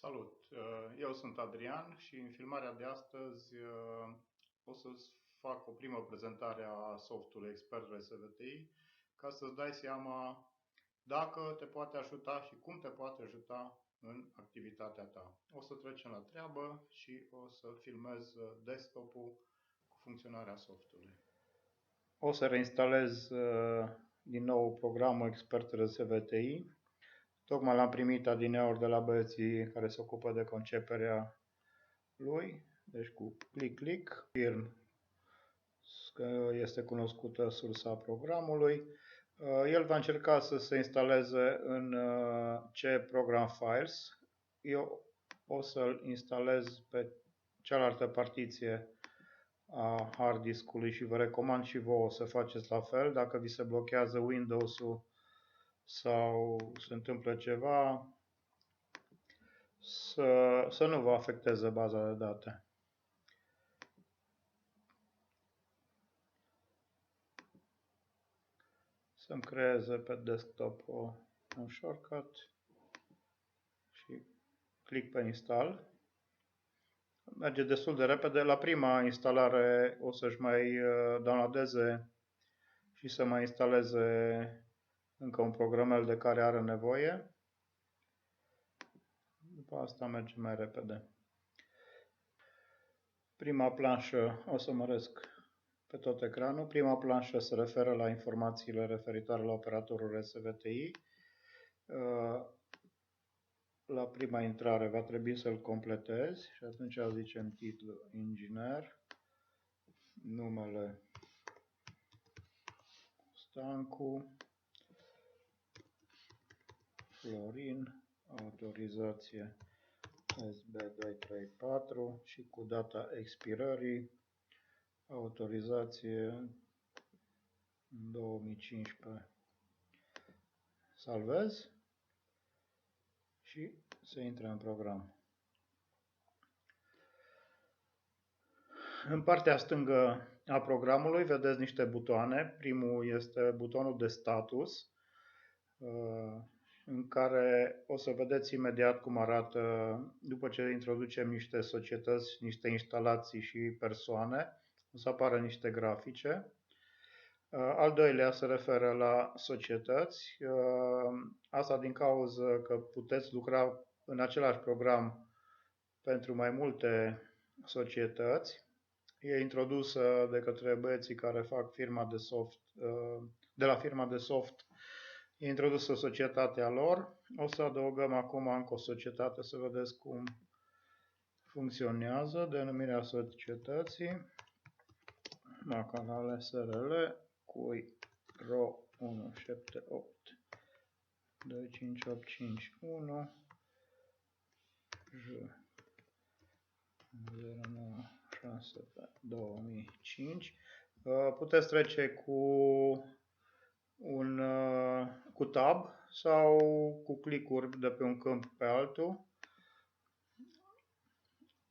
Salut! Eu sunt Adrian și în filmarea de astăzi o să-ți fac o primă prezentare a softului Expert RSVTI ca să-ți dai seama dacă te poate ajuta și cum te poate ajuta în activitatea ta. O să trecem la treabă și o să filmez desktop-ul cu funcționarea softului. O să reinstalez din nou programul Expert RSVTI. Tocmai l-am primit adineauri de la băieții care se ocupă de conceperea lui. Deci cu click, firm, că este cunoscută sursa programului. El va încerca să se instaleze în C Program Files. Eu o să-l instalez pe cealaltă partiție a hard disk-ului și vă recomand și vouă să faceți la fel. Dacă vi se blochează Windows-ul sau se întâmplă ceva, să nu vă afecteze baza de date. Să-mi creeze pe desktop un shortcut și click pe install. Merge destul de repede. La prima instalare o să-și mai downloadeze și să mai instaleze încă un programel de care are nevoie. După asta merge mai repede. Prima planșă o să măresc pe tot ecranul. Prima planșă se referă la informațiile referitoare la operatorul RSVTI. La prima intrare va trebui să-l completezi și atunci zicem titlu inginer, numele Stancu, Florin, autorizație SB234 și cu data expirării, autorizație 2015. Salvez și se intră în program. În partea stângă a programului vedeți niște butoane. Primul este butonul de status, în care o să vedeți imediat cum arată după ce introducem niște societăți, niște instalații și persoane. O să apară niște grafice. Al doilea se referă la societăți. Asta din cauza că puteți lucra în același program pentru mai multe societăți. E introdusă de către băieții care fac firma de soft, de la firma de soft, e introdusă societatea lor. O să adăugăm acum încă o societate să vedeți cum funcționează. Denumirea societății, Macanale SRL, cui RO 178 25851 J 096 2005. Puteți trece cu tab sau cu clicuri de pe un câmp pe altul.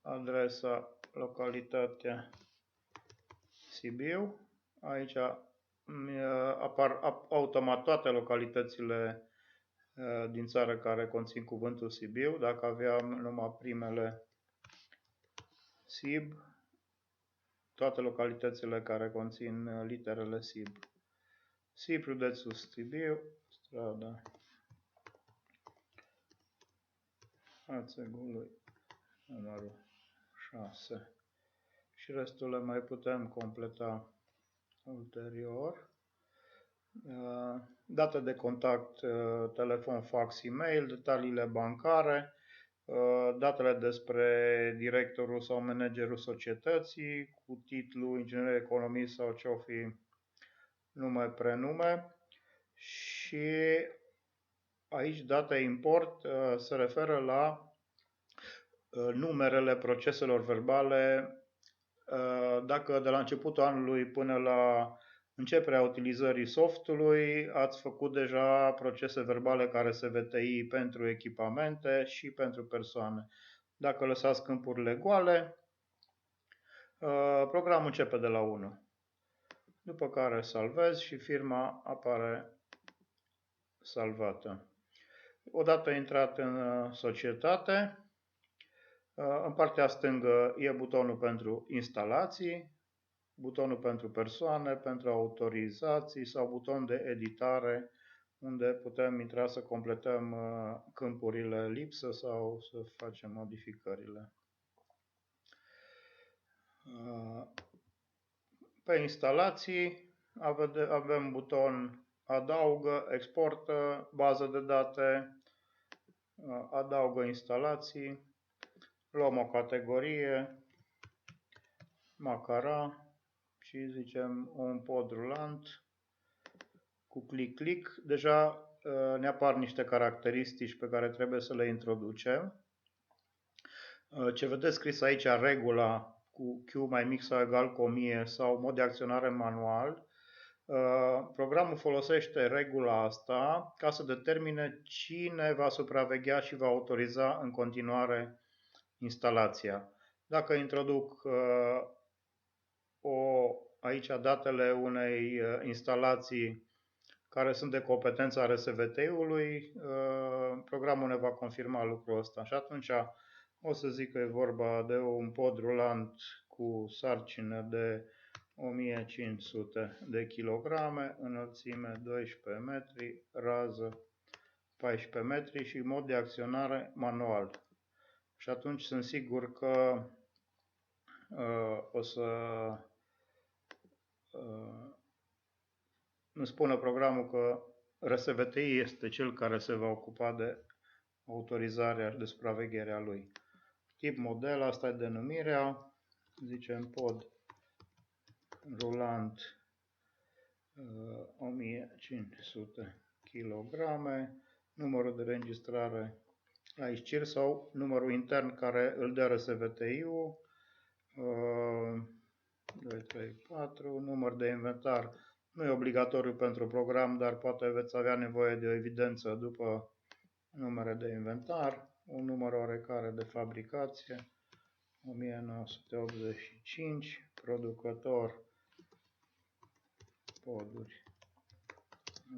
Adresa, localitatea Sibiu. Aici apar automat toate localitățile din țară care conțin cuvântul Sibiu. Dacă aveam numai primele Sib, toate localitățile care conțin literele Sib. Sib, județul Sibiu, strada Hațegului, numărul 6. Și restul le mai putem completa ulterior. Date de contact, telefon, fax, e-mail, detaliile bancare, datele despre directorul sau managerul societății, cu titlu inginer economist sau ce-o fi nume, prenume. Și aici data import se referă la numerele proceselor verbale. Dacă de la începutul anului până la începerea utilizării softului ați făcut deja procese verbale care SVTI pentru echipamente și pentru persoane. Dacă lăsați câmpurile goale, programul începe de la 1. După care salvez și firma apare salvată. Odată intrat în societate, În partea stângă e butonul pentru instalații, butonul pentru persoane, pentru autorizații sau buton de editare, unde putem intra să completăm câmpurile lipsă sau să facem modificările. Pe instalații avem buton adaugă, exportă, bază de date, adaugă instalații, luăm o categorie, Macara și zicem un pod rulant cu click. Deja ne apar niște caracteristici pe care trebuie să le introducem. Ce vedeți scris aici, regula cu Q mai mic sau egal cu 1000 sau mod de acționare manual, programul folosește regula asta ca să determine cine va supraveghea și va autoriza în continuare instalația. Dacă introduc aici datele unei instalații care sunt de competența RSVT-ului, programul ne va confirma lucrul ăsta și atunci o să zic că e vorba de un pod rulant cu sarcină de 1500 de kilograme, înălțime 12 metri, rază 14 metri și mod de acționare manual. Și atunci sunt sigur că o să îmi spună programul că RSVTI este cel care se va ocupa de autorizarea și de supravegherea lui. Tip model, asta e denumirea, zicem pod rulant 1500 kg, numărul de registrare la ISCIR sau numărul intern care îl dă RSVTI-ul, 2, 3, 4, număr de inventar. Nu e obligatoriu pentru program, dar poate veți avea nevoie de o evidență după numere de inventar, un număr oarecare de fabricație, 1985, producător poduri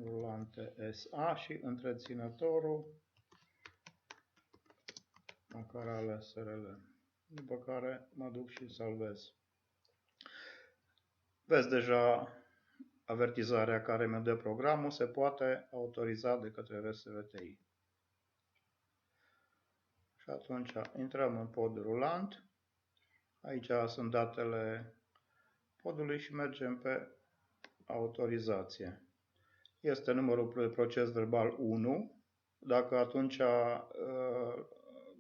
rulante SA și întreținătorul Macarale SRL. După care mă duc și salvez. Vezi deja avertizarea care mi-o dă programul, se poate autoriza de către RSVTI. Și atunci intrăm în pod rulant. Aici sunt datele podului și mergem pe autorizație. Este numărul de proces verbal 1. Dacă atunci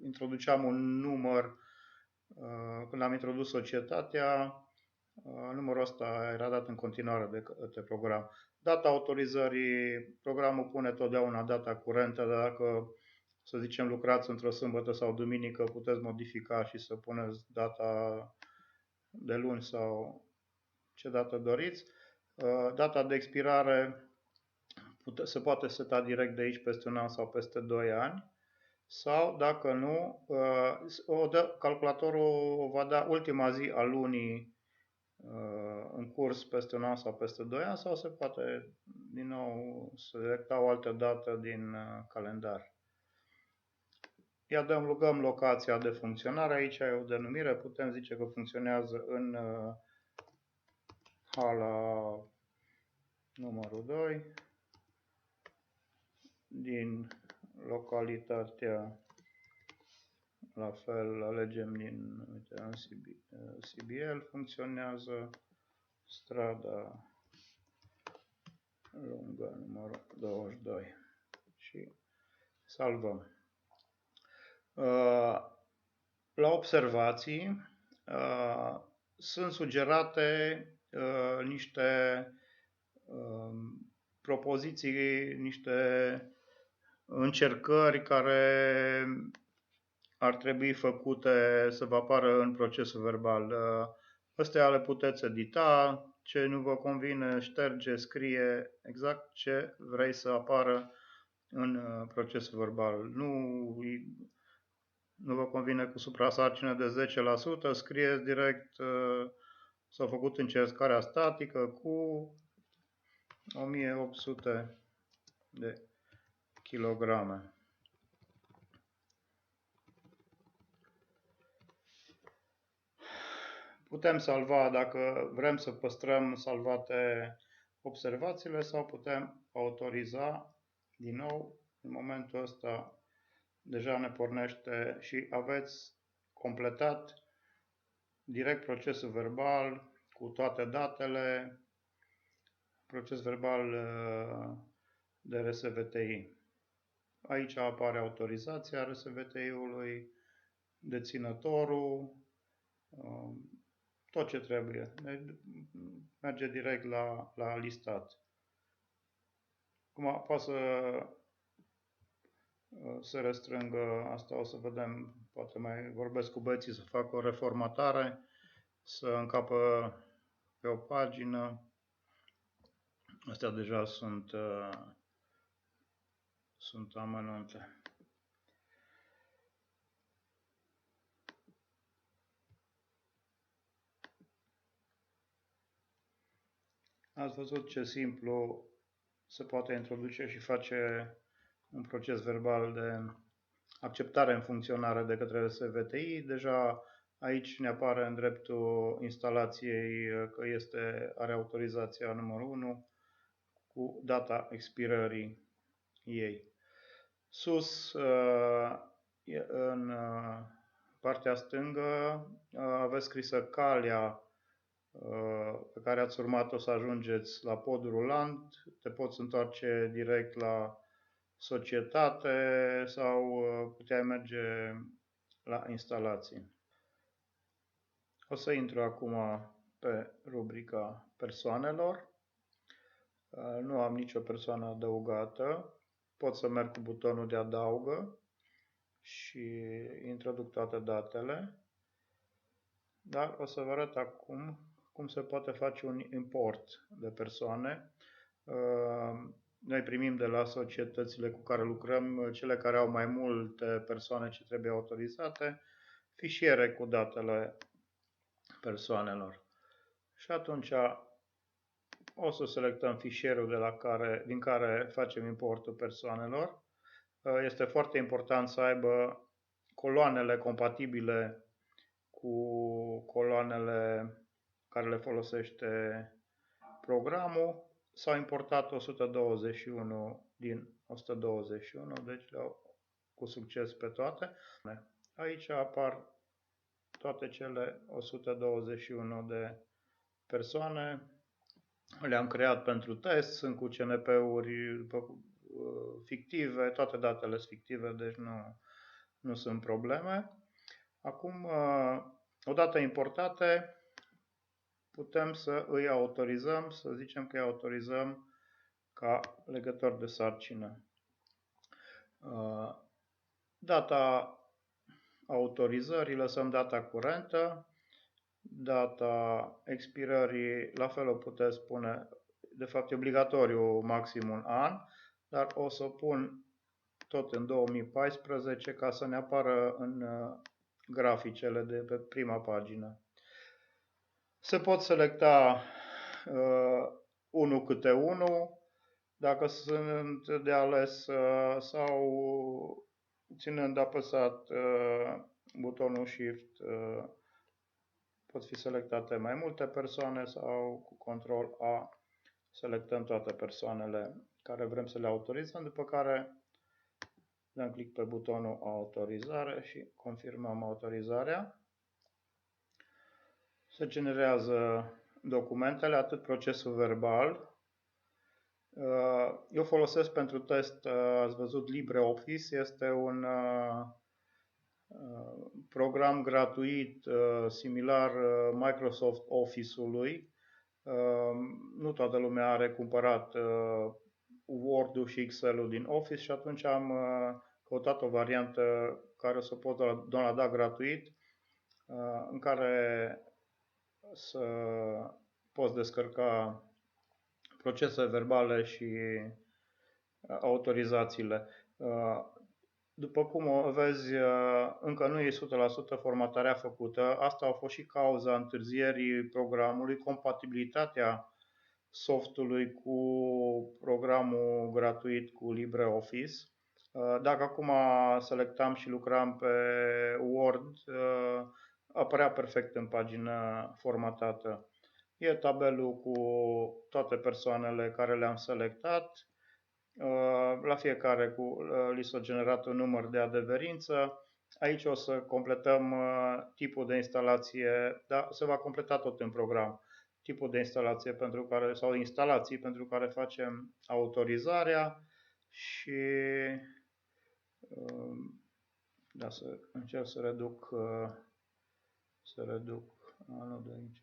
introduceam un număr, când am introdus societatea, numărul ăsta era dat în continuare de către program. Data autorizării, programul pune totdeauna data curentă, dar dacă, să zicem, lucrați într-o sâmbătă sau duminică, puteți modifica și să puneți data de luni sau ce dată doriți. Data de expirare se poate seta direct de aici peste un an sau peste 2 ani. Sau, dacă nu, calculatorul va da ultima zi a lunii în curs peste un an sau peste 2 ani, sau se poate din nou selecta o altă dată din calendar. Îi adăugăm locația de funcționare, aici e o denumire, putem zice că funcționează în hala numărul 2, din localitatea, la fel alegem din CBL, funcționează strada lungă numărul 22 și salvăm. La observații sunt sugerate niște propoziții, niște încercări care ar trebui făcute să vă apară în procesul verbal. Astea le puteți edita, ce nu vă convine șterge, scrie exact ce vrei să apară în procesul verbal. Nu vă convine cu suprasarcină de 10%, scrieți direct s-a făcut încercarea statică cu 1800 de kilograme. Putem salva dacă vrem să păstrăm salvate observațiile sau putem autoriza din nou. În momentul ăsta deja ne pornește și aveți completat direct procesul verbal cu toate datele, proces verbal de RSVTI. Aici apare autorizația RSVTI-ului, deținătorul, tot ce trebuie. Merge direct la listat. Acum poate să se restrângă, asta o să vedem, poate mai vorbesc cu băieții să fac o reformatare, să încapă pe o pagină. Astea deja sunt amănunte. Ați văzut ce simplu se poate introduce și face un proces verbal de acceptare în funcționare de către RSVTI. Deja aici ne apare în dreptul instalației că are autorizația numărul 1 cu data expirării ei. Sus, în partea stângă, aveți scrisă calea pe care ați urmat-o să ajungeți la pod rulant. Te poți întoarce direct la societate sau puteai merge la instalații. O să intru acum pe rubrica persoanelor. Nu am nicio persoană adăugată. Pot să merg cu butonul de adaugă și introduc toate datele. Dar o să vă arăt acum cum se poate face un import de persoane. Noi primim de la societățile cu care lucrăm, cele care au mai multe persoane ce trebuie autorizate, fișiere cu datele persoanelor. Și atunci o să selectăm fișierul din care facem importul persoanelor. Este foarte important să aibă coloanele compatibile cu coloanele care le folosește programul. S-au importat 121 din 121, deci le-au cu succes pe toate. Aici apar toate cele 121 de persoane. Le-am creat pentru test, sunt cu CNP-uri fictive, toate datele sunt fictive, deci nu sunt probleme. Acum, odată importate, putem să îi autorizăm, să zicem că îi autorizăm ca legător de sarcină. Data autorizării, lăsăm data curentă, data expirării, la fel o puteți spune, de fapt e obligatoriu maxim un an, dar o să o pun tot în 2014 ca să ne apară în graficele de pe prima pagină. Se pot selecta unul câte unul, dacă sunt de ales sau ținând apăsat butonul Shift pot fi selectate mai multe persoane sau cu control A selectăm toate persoanele care vrem să le autorizăm, după care dăm click pe butonul autorizare și confirmăm autorizarea. Se generează documentele, atât procesul verbal. Eu folosesc pentru test, ați văzut, LibreOffice, este un program gratuit similar Microsoft Office-ului. Nu toată lumea are cumpărat Word-ul și Excel-ul din Office și atunci am căutat o variantă care să pot downloada gratuit, în care să poți descărca procese verbale și autorizațiile. După cum o vezi, încă nu e 100% formatarea făcută. Asta a fost și cauza întârzierii programului, compatibilitatea softului cu programul gratuit cu LibreOffice. Dacă acum selectam și lucram pe Word, apărea perfect în pagină formatată. E tabelul cu toate persoanele care le-am selectat. La fiecare li s-a generat un număr de adeverință. Aici o să completăm tipul de instalație, da, se va completa tot în program. Tipul de instalație sau instalații pentru care facem autorizarea și da, să încerc să reduc anul de aici.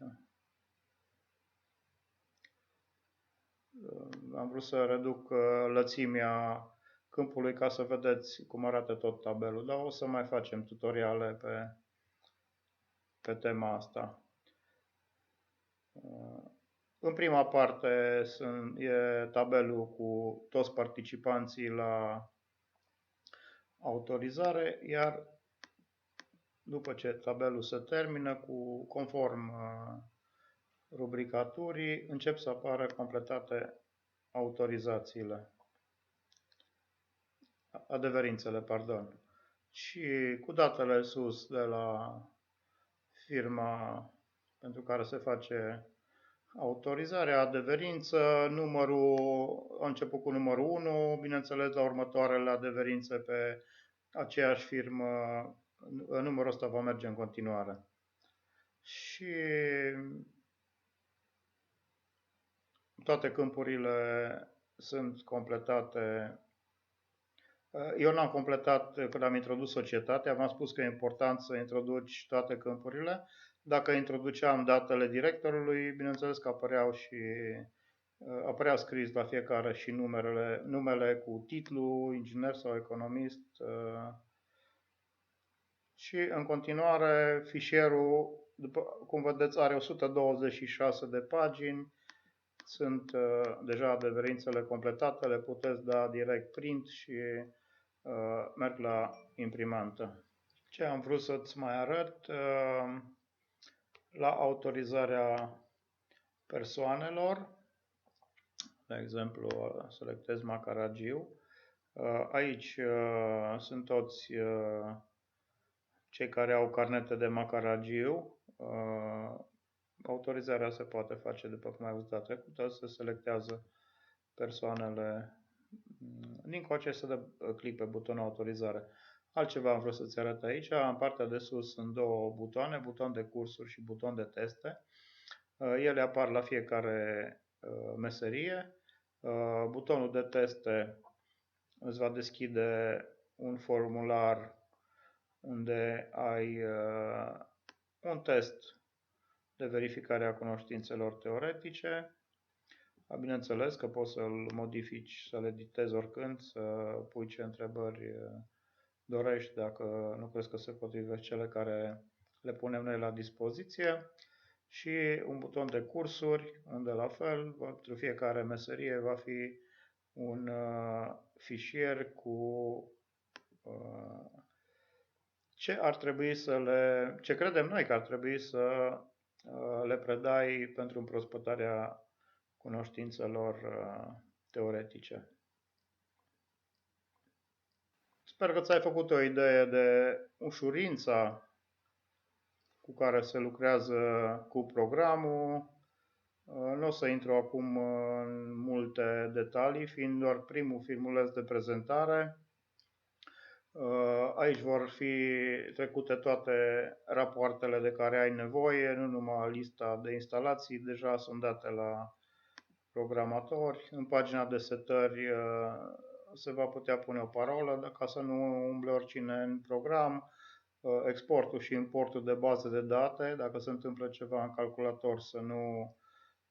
Am vrut să reduc lățimea câmpului ca să vedeți cum arată tot tabelul, dar o să mai facem tutoriale pe tema asta. În prima parte e tabelul cu toți participanții la autorizare, iar după ce tabelul se termină, conform rubricaturii, încep să apară completate autorizațiile, adeverințele, pardon. Și cu datele sus de la firma pentru care se face autorizarea, adeverință, a început cu numărul 1, bineînțeles la următoarele adeverințe pe aceeași firmă, numărul ăsta va merge în continuare. Și toate câmpurile sunt completate. Eu n-am completat când am introdus societatea, v-am spus că e important să introduci toate câmpurile. Dacă introduceam datele directorului, bineînțeles că apărea scris la fiecare și numele cu titlu, inginer sau economist. Și în continuare fișierul, după cum vedeți, are 126 de pagini. Sunt deja adeverințele completate, le puteți da direct print și merg la imprimantă. Ce am vrut să-ți mai arăt, la autorizarea persoanelor, de exemplu, selectez Macaragiu. Aici sunt toți cei care au carnete de Macaragiu. Autorizarea se poate face, după cum ai văzut data trecută, se selectează persoanele. Din coace se dă click pe butonul autorizare. Altceva am vrut să-ți arăt aici. În partea de sus sunt două butoane, buton de cursuri și buton de teste. Ele apar la fiecare meserie. Butonul de teste îți va deschide un formular unde ai un test de verificare a cunoștințelor teoretice. Bineînțeles că poți să-l modifici, să-l editezi oricând, să pui ce întrebări dorești dacă nu crezi că se potrivesc cele care le punem noi la dispoziție. Și un buton de cursuri, unde la fel, pentru fiecare meserie va fi un fișier cu ce credem noi că ar trebui să le predai pentru împrospătarea cunoștințelor teoretice. Sper că ți-ai făcut o idee de ușurința cu care se lucrează cu programul. Nu o să intru acum în multe detalii, fiind doar primul filmuleț de prezentare. Aici vor fi trecute toate rapoartele de care ai nevoie, nu numai lista de instalații, deja sunt date la programatori. În pagina de setări se va putea pune o parolă ca să nu umble oricine în program. Exportul și importul de baze de date, dacă se întâmplă ceva în calculator să nu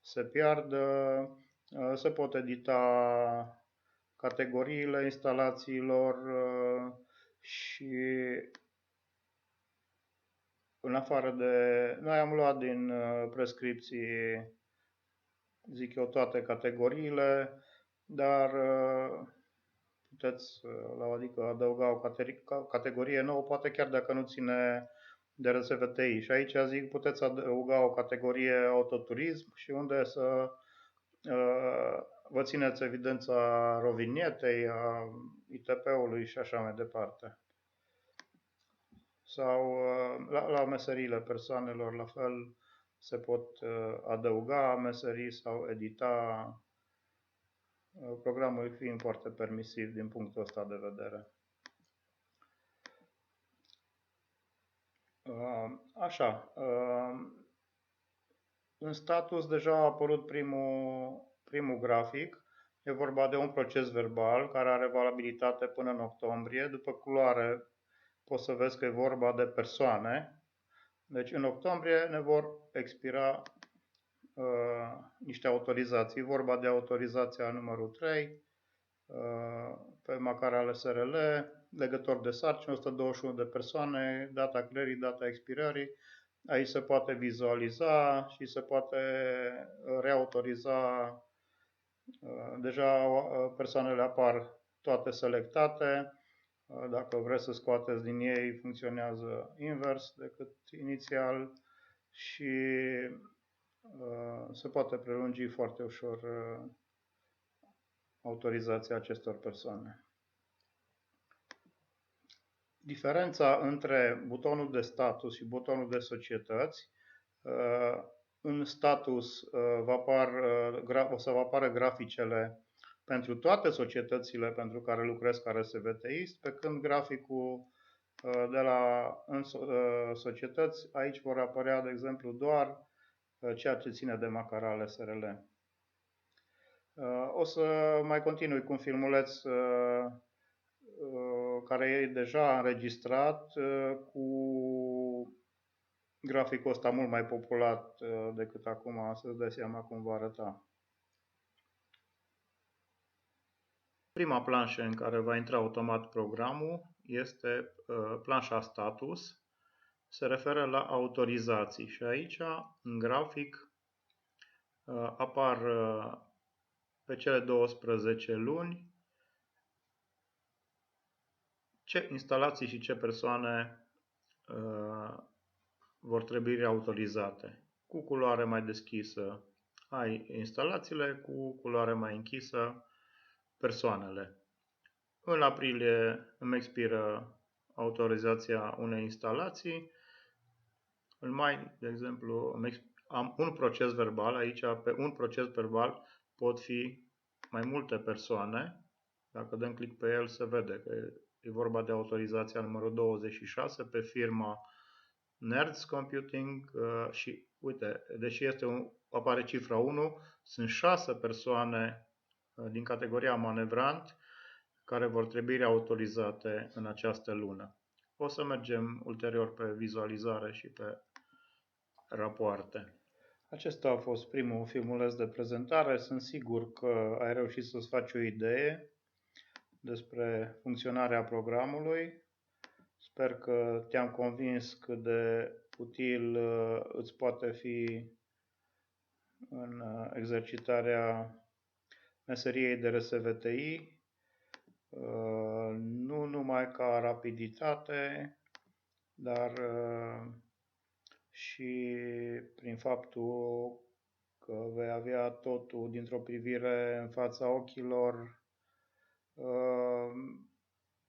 se piardă. Se pot edita categoriile instalațiilor și în afară de... Noi am luat din prescripții, zic eu, toate categoriile, dar puteți adică adăuga o categorie nouă, poate chiar dacă nu ține de RSVTI. Și aici zic, puteți adăuga o categorie autoturism și unde să vă țineți evidența rovinietei, a ITP-ului și așa mai departe. sau la meseriile persoanelor, la fel se pot adăuga meserii sau edita, programul fiind foarte permisiv din punctul ăsta de vedere. Așa, în status deja a apărut primul grafic. E vorba de un proces verbal care are valabilitate până în octombrie. După culoare poți să vezi că e vorba de persoane. Deci în octombrie ne vor expira niște autorizații. Vorba de autorizația numărul 3 pe macarale SRL, legător de sarcini, 121 de persoane, data creării, data expirării. Aici se poate vizualiza și se poate reautoriza. Deja persoanele apar toate selectate. Dacă vreți să scoateți din ei, funcționează invers decât inițial și se poate prelungi foarte ușor autorizația acestor persoane. Diferența între butonul de status și butonul de societăți: în status o să vă apară graficele pentru toate societățile pentru care lucrez ca RSVTist, pe când graficul în societăți, aici vor apărea, de exemplu, doar ceea ce ține de macarale SRL. O să mai continui cu un filmuleț care e deja înregistrat cu graficul ăsta mult mai populat decât acum, să-ți dai seama cum va arăta. Prima planșă în care va intra automat programul este planșa status. Se referă la autorizații și aici, în grafic, apar pe cele 12 luni ce instalații și ce persoane vor trebui reautorizate. Cu culoare mai deschisă ai instalațiile, cu culoare mai închisă persoanele. În aprilie îmi expiră autorizația unei instalații. În mai, de exemplu, am un proces verbal. Aici, pe un proces verbal, pot fi mai multe persoane. Dacă dăm click pe el, se vede că e vorba de autorizația numărul 26 pe firma Nerds Computing și, uite, deși apare cifra 1, sunt 6 persoane din categoria manevrant care vor trebui reautorizate în această lună. O să mergem ulterior pe vizualizare și pe rapoarte. Acesta a fost primul filmuleț de prezentare. Sunt sigur că ai reușit să-ți faci o idee despre funcționarea programului. Sper că te-am convins cât de util îți poate fi în exercitarea meseriei de RSVTI, nu numai ca rapiditate, dar și prin faptul că vei avea totul dintr-o privire în fața ochilor,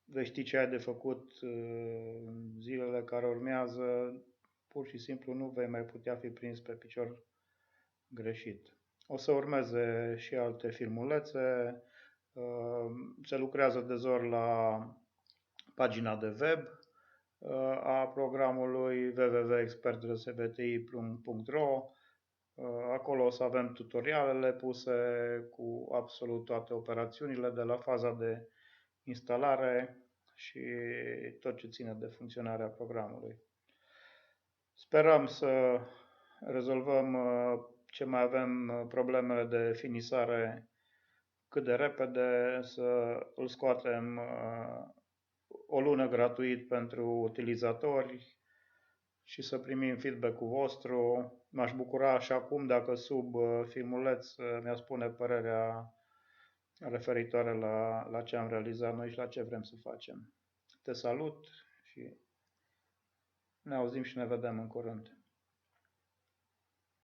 vei ști ce ai de făcut în zilele care urmează, pur și simplu nu vei mai putea fi prins pe picior greșit. O să urmeze și alte filmulețe. Se lucrează de zor la pagina de web a programului www.expertrsvti.ro. Acolo o să avem tutorialele puse cu absolut toate operațiunile de la faza de instalare și tot ce ține de funcționarea programului. Sperăm să rezolvăm ce mai avem problemele de finisare cât de repede, să îl scoatem o lună gratuit pentru utilizatori și să primim feedback-ul vostru. M-aș bucura și acum dacă sub filmuleț mi-a spune părerea referitoare la ce am realizat noi și la ce vrem să facem. Te salut și ne auzim și ne vedem în curând.